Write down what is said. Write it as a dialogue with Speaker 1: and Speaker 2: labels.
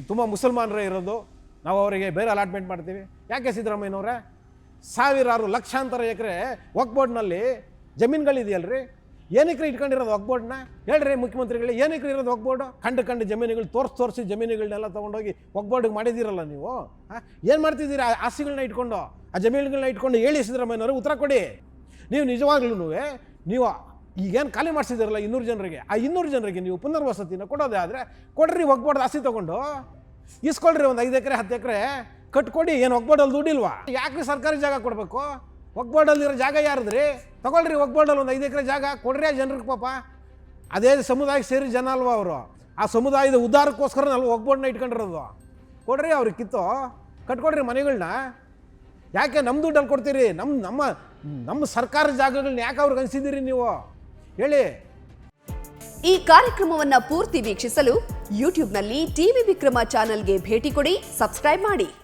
Speaker 1: ತುಂಬ ಮುಸಲ್ಮಾನರೇ ಇರೋದು, ನಾವು ಅವರಿಗೆ ಬೇರೆ ಅಲಾಟ್ಮೆಂಟ್ ಮಾಡ್ತೀವಿ. ಯಾಕೆ ಸಿದ್ದರಾಮಯ್ಯನವರೇ? ಸಾವಿರಾರು ಲಕ್ಷಾಂತರ ಎಕರೆ ವಕ್ಫ್ ಬೋರ್ಡ್ನಲ್ಲಿ ಜಮೀನುಗಳಿದೆಯಲ್ರಿ, ಏನಕ್ಕೆ ಇಟ್ಕೊಂಡಿರೋದು ವಕ್ಫ್ ಬೋರ್ಡ್ನ? ಹೇಳ್ರಿ ಮುಖ್ಯಮಂತ್ರಿಗಳು, ಏನಕ್ಕೆ ಇರೋದು ವಕ್ಫ್ ಬೋರ್ಡು? ಕಂಡು ಜಮೀನುಗಳು ತೋರಿಸಿ ಜಮೀನುಗಳನ್ನೆಲ್ಲ ತೊಗೊಂಡೋಗಿ ವಕ್ಫ್ ಬೋರ್ಡಿಗೆ ಮಾಡಿದ್ದೀರಲ್ಲ ನೀವು. ಏನು ಮಾಡ್ತಿದ್ದೀರಾ ಆಸ್ತಿಗಳನ್ನ ಇಟ್ಕೊಂಡು, ಆ ಜಮೀನುಗಳನ್ನ ಇಟ್ಕೊಂಡು? ಹೇಳಿ ಸಿದ್ದರಾಮಯ್ಯನವರು, ಉತ್ತರ ಕೊಡಿ. ನೀವು ನಿಜವಾಗ್ಲೂ ನೀವು ಈಗೇನು ಖಾಲಿ ಮಾಡಿಸಿದಿರಲ್ಲ 200 ಜನರಿಗೆ, ಆ 200 ಜನರಿಗೆ ನೀವು ಪುನರ್ವಸತಿನ ಕೊಡೋದೇ ಆದರೆ ಕೊಡ್ರಿ. ವಕ್ಫ್ ಬೋರ್ಡ್ ಆಸ್ತಿ ತೊಗೊಂಡು ಇಸ್ಕೊಳ್ರಿ, ಒಂದು 5 ಎಕರೆ 10 ಎಕರೆ ಕಟ್ಕೊಡಿ. ಏನು ವಕ್ಫ್ ಬೋರ್ಡಲ್ಲಿ ದುಡ್ಡಿಲ್ವಾ? ಯಾಕೆ ಸರ್ಕಾರಿ ಜಾಗ ಕೊಡಬೇಕು? ವಕ್ಫ್ ಬೋರ್ಡಲ್ಲಿರೋ ಜಾಗ ಯಾರದ್ರಿ? ತಗೊಳ್ರಿ, ವಕ್ಫ್ ಬೋರ್ಡಲ್ಲಿ ಒಂದು 5 ಎಕರೆ ಜಾಗ ಕೊಡ್ರಿ ಆ ಜನರಿಗೆ. ಪಾಪ ಅದೇ ಸಮುದಾಯಕ್ಕೆ ಸೇರಿ ಜನ ಅಲ್ವಾ ಅವರು? ಆ ಸಮುದಾಯದ ಉದ್ಧಾರಕ್ಕೋಸ್ಕರ ನಾವು ವಕ್ಫ್ ಬೋರ್ಡ್ನ ಇಟ್ಕೊಂಡಿರೋದು. ಕೊಡ್ರಿ ಅವ್ರಿಗೆ ಕಿತ್ತು ಕಟ್ಕೊಡ್ರಿ ಮನೆಗಳನ್ನ. ಯಾಕೆ ನಮ್ಮ ದುಡ್ಡಲ್ಲಿ ಕೊಡ್ತೀರಿ? ನಮ್ಮ ಸರ್ಕಾರ ಜಾಗಗಳನ್ನ ಯಾಕೆ ಅವ್ರಿಗೆ ಅನಿಸಿದ್ದೀರಿ ನೀವು? ಹೇಳಿ.
Speaker 2: ಈ ಕಾರ್ಯಕ್ರಮವನ್ನು ಪೂರ್ತಿ ವೀಕ್ಷಿಸಲು ಯೂಟ್ಯೂಬ್ನಲ್ಲಿ ಟಿವಿ ವಿಕ್ರಮ ಚಾನೆಲ್ಗೆ ಭೇಟಿ ಕೊಡಿ, ಸಬ್ಸ್ಕ್ರೈಬ್ ಮಾಡಿ.